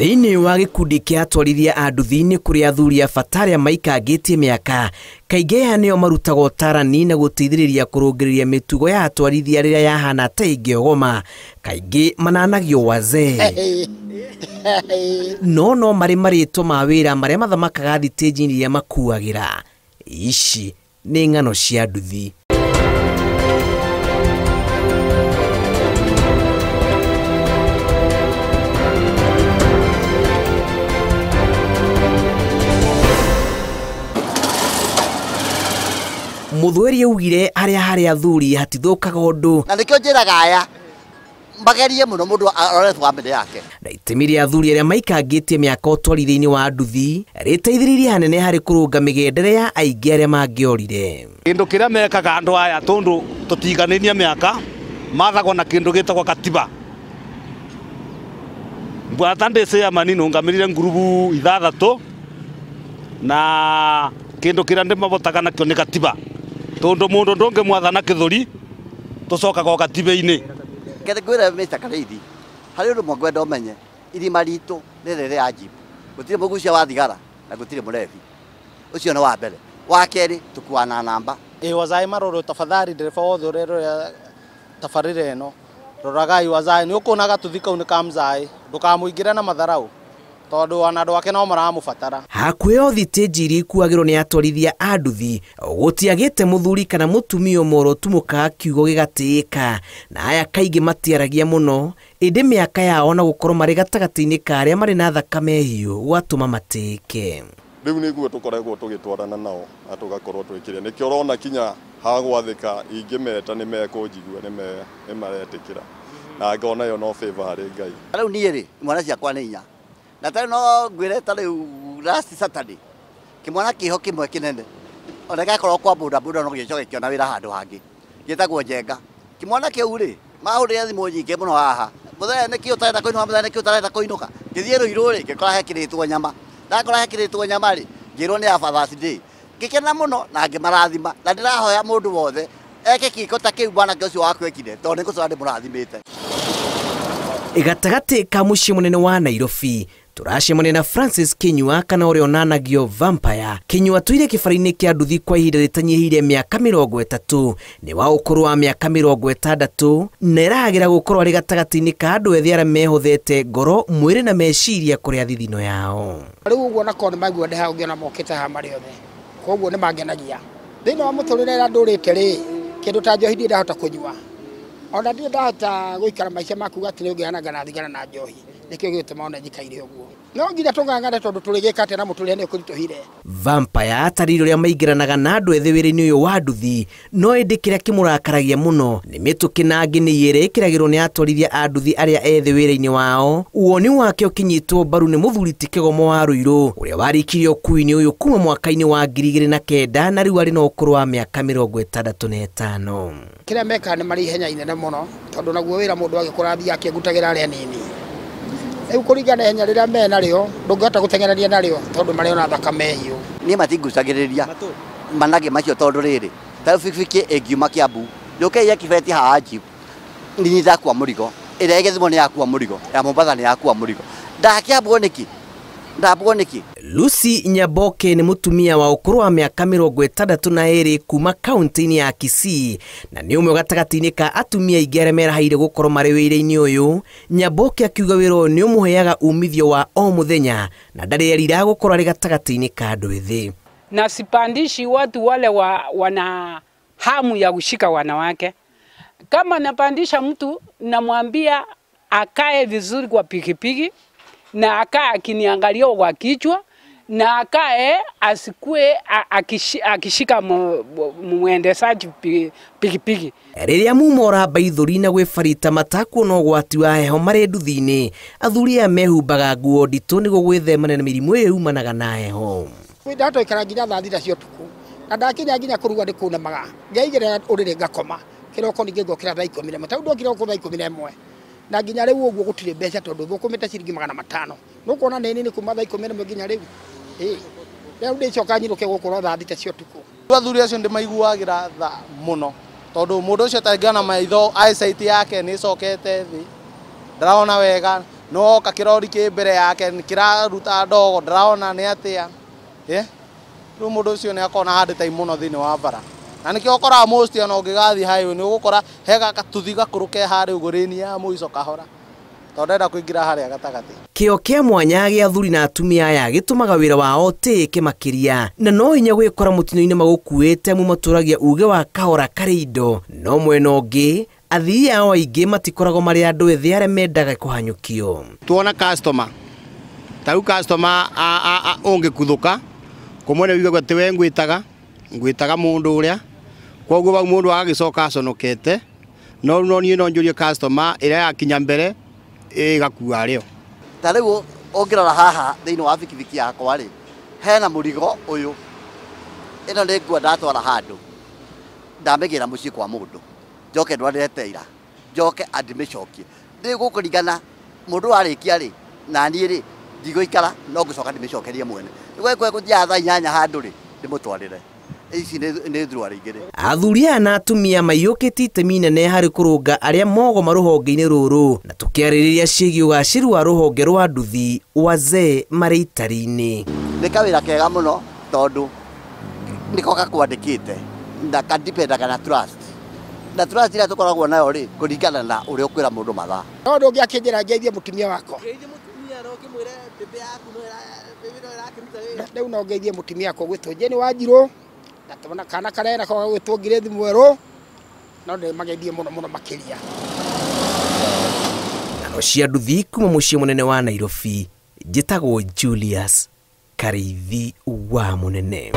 Thiini wa gikundi kia atwarithia a nduthi ni kuri athuri a bata aria maikangitie miaka kaingĩ aya nĩo marutaga ũtarani na gũteithĩrĩria kũrũngĩrĩria mĩtugo ya atwarithia rĩrĩa yahana ta ingĩogoma, kaingĩ mananagio wazee no marĩ marĩtwa ma wĩra marĩa mathamakaga thitĩnji-inĩ iria makuagĩra. Ici nĩ ng'ano cia nduthi. Muthweri augire harĩa athuri hatithũkaga ũndũ, na nĩkĩo njĩraga aya magerie mũno mũndũ arore family yake. Na itemi rĩa athuri arĩa maikangĩtie mĩaka ũtwarithiinĩ wa nduthi rĩteithĩrĩirie hanene harĩ kũrũnga mĩgendere ya aingĩ arĩa mangĩorire. Kĩndũ kĩrĩa mekaga andũ aya tondũ tũtiganĩnie mĩaka mathagwo na kĩndũ gĩtagwo katiba. Mbwata ndĩcĩa manino ngamirire ngurubu 6 na kĩndũ kĩrĩa ndĩmabotaga nakĩo nĩ katiba. Tondu mundu ndonge mwathana kithuri tucokaga katiba-ini. Kethe kwira Mr. Kareithi hari undu mwangwenda umenye irima ritu ni riri ya jibu gutire mugucia wa thigara na gutire murevi. Ucio ni wa mbere. Wa keri tukuana namba wazai maroro tafadhali ndereba wothe urero tafarire eno roragai wazai ni ukunaga tuthika unika mzai ndukamuingira na matharau tondu anadu ake no maramubatara. Hakuheo thitĩnji iria ikuagĩrwo nĩ atwarithia a nduthi gũtiagĩte mũthuri kana mũtumia ũmwe ũtumukaga kiugo gĩgatĩĩka, na aya kaingĩ matiaragia mũno ĩndĩ mĩaka yao na gũkorwo marĩ gatagatĩ-inĩ ka arĩa marĩ na thakame hiũ gwatũma matĩĩke. Rĩu nĩguo tũkoragwo tũgĩtwarana nao na tũgakorwo twĩkĩrĩa nĩkĩo ũrona kinya hagwathĩka ingĩmeta nĩ mekũnjigua nĩ maretĩkĩra na ngona yo no favor harĩ Ngai. Rĩu niĩ rĩ mwana ciakwa nĩ inya na tari no ngwire ta riu last Saturday kimwana kiho kimwe kinene ona gakorwo kwa buda no gicoke kiona wira handu hangi gitagwo Njenga. Kimwana kiu ri mahurire thimu nyingi muno haha muthenya nikio tarenda kuinuka muthenya nikio tarenda kuinuka ngithie ruiru ri ngikora hekiritwo nyama ndakora hekiritwo nyama ri ngirwo ni Father's Day ngikena muno na ngimarathima na ndirahoya mundu wothe eke kiko ta kiu bwana ucio wakwekire tondu nikucora ndi murathimite. Gatagatĩ ka mũciĩ mũnene wa Nairobi turacemania na Francis Kinyua kana ũrĩa onanagio Vampire. Kinyua tuire kĩbara-inĩ kĩa nduthi kwa ihinda rĩtanyihĩire mĩaka 30, nĩ wa ũkũrũ wa mĩaka 60 na ĩrahagĩra gũkorwo arĩ gatagatĩ-inĩ ka andũ ethĩ arĩa mehũthĩte ngoro, mwĩrĩ na meciria kũrĩa thithino yao. Rĩu ũguo na kone maigua ndĩ hau ngĩona mokĩte haha marĩ othe, koguo nĩ mangenagia thĩinĩ wa mũtũrĩre ndũrĩte rĩ kĩndũ ta njohi ndahota kũnyua ona ndirĩ ndahota gũikara maica maku gatirĩ ũngĩanaga na thigara na njohi nikio gĩtũma ona njikaire ũguo no nginya tũng'ang'ane tondũ tũrĩgĩkate na mũtũrĩre nĩ ũkũritũhire. Vampire atarire ũrĩa maingĩranaga na andũ ethĩ wĩra-inĩ ũyũ wa nduthi, no ĩndĩ kĩrĩa kĩmũrakaragia mũno nĩ mĩtũkĩ na ngĩnĩ ĩrĩa ĩkĩragĩrwo nĩ atwarithia a nduthi arĩa ethĩ wĩra-inĩ wao. Woni wake ũkinyĩtwo mbaru nĩ mũthuri ti Kĩgomo wa Rũirũ ũrĩa warĩkirie ũkui-inĩ ũyũ kuma mwaka-inĩ wa 2009 na rĩu arĩ na ũkũrũ wa mĩaka 65. Kĩrĩa meka nĩ marĩ ihenya inene mũno tondũ naguo wĩra mũndũ agĩkũra thia akĩngutagĩra arĩa nini. Rĩu kũringana ihenya rĩrĩa mena rĩo ndũngĩhota gũteng'erania narĩo tondũ marĩ ona thakame hiũ. Niĩ matingucagĩrĩria manage macio tondũ rĩrĩ ta bikibiki ĩngiuma Kĩambu yũke ya kibeti haha jibu nĩ ndakua mũrigo ĩrĩa ĩgĩthimo nĩ yakua mũrigo ya Mombasa nĩ yakua mũrigo ndakĩambwo nĩki ndabwo nĩki. Lucy Nyaboke nĩ mũtumia wa ũkũrũ wa mĩaka 62 kuma kaunti-inĩ ya Kisii na nĩ ũmwe gatagatĩ-inĩ ka atumia aingĩ arĩa merahaire gũkorwo marĩ wĩra-inĩ ũyũ. Nyaboke akiuga wĩra ũyũ nĩ ũmũheaga umithio wa o mũthenya na ndarĩ erira gũkorwo arĩ gatagatĩ-inĩ ka andũ ethĩ. Na sipandishi watu wale wana hamu ya kushika wanawake. Kama napandisha mtu namwambia akae vizuri kwa pikipiki na akae akiniangalia kwa kichwa na akae asikue akishika muendeshaji pikipiki. Rĩrĩa mumora baithũri na gwĩbarita matakuona ũgwati wa heho marĩ nduthi-inĩ, athuri aya mehumbaga nguo nditũ nĩguo gwĩthemana na mĩrimũ ĩrĩa yumanaga na heho. Ndatoikara nginya thaa 3 cia ũtukũ na ndakinya nginya kũruga ndĩkũnemaga ngeigĩrĩra ũrĩrĩ ngakoma kĩroko ningĩ ngokĩra thaa 11 tondũ ndokĩra gũkũ thaa 11 na nginya rĩu ũguo gũtirĩ mbeca tondũ thũkũmĩte ciringi 500 nũkuona nĩ kuma thaa 11 nginya rĩu rĩu ndĩcoka nyirũke gũkorwo thaa 3 cia ũtukũ. Athuri acio ndĩmaiguagĩra tha mũno tondũ mũndũ ũcio tarĩngĩ ona maitho eyesight yake nĩ ĩcokete thĩ ndarona wega no kakirori ki mbere yake kiraruta ndogo ndaraona ni atia riu mundu ucio ni akona handi tai muno thini wa bara na nikio ukora most ona ungigathi highway ni ugukora hega katuthi gakuruke hari ugurini ya muico kahora tondenda kuingira haria gatagati. Kĩo kĩa mwanya gĩa athuri na atumia aya gĩtũmaga wĩra wao tĩĩke makĩria na no hinya gwĩkora mũtino-inĩ magũkuĩte matũragia uge wa kahora karĩ indo no mwena ũngĩ athii ao aingĩ matikoragwo marĩ andũ ethĩ arĩa mendaga kũhanyũkio. Tuona customer tau customer ũngĩkuthũka kũmwene wiga atĩ we ngwĩtaga mũndũ ũrĩa koguo bau mũndũ agagĩcoka aconokete no niĩ no njũrie customer ĩrĩa yakinya mbere ĩgakua rĩo. Ta rĩu ũngĩrora haha thĩinĩ wa bikibiki yakwa rĩ hena mũrigo ũyũ ĩno nĩ nguo ndatwara handũ ndamĩgĩra mũciĩ kwa mũndũ njoke ndwarĩte ira njoke andĩmĩcokie rĩu gũkũringana mũndũ warĩkia rĩ na niĩ rĩ ndigũikara no ngũcoka ndĩmĩcokerie mwene gwekwe gũthiaga thaa 8 handũ rĩ ndĩmũtwarĩre ici nĩ thurua rĩingĩ. Athuri aya na atumia maiyũkĩtie itemi inene harĩ kũrũnga arĩa mogoma rũhonge-inĩ rũrũ na tũkĩarĩrĩria ciĩgiĩ ũgacĩru wa rũhonge rwa nduthi wazee marĩ itari-inĩ. Nĩ kawĩra kega mũno tondũ nĩko gakwandĩkĩte na kandipendaga na trust ĩrĩa tũkoragwo nayo rĩ kũringana na ũrĩa ũkwĩra mũndũ mathaa. No ndũ ũngĩ akĩnjĩra ngeithie mũtumia wakwa rĩu no ngeithie mũtumia wakwa gwĩtwo Jane Wanjirũ na tũna kana karera kwa gwĩtwo Grace Mwerũ no ndĩmageithie mũno makĩria. Ng'ano cia nduthi kuma mũciĩ mũnene wa Nairobi njĩtagwo Julius Karĩithi wa Mũnene.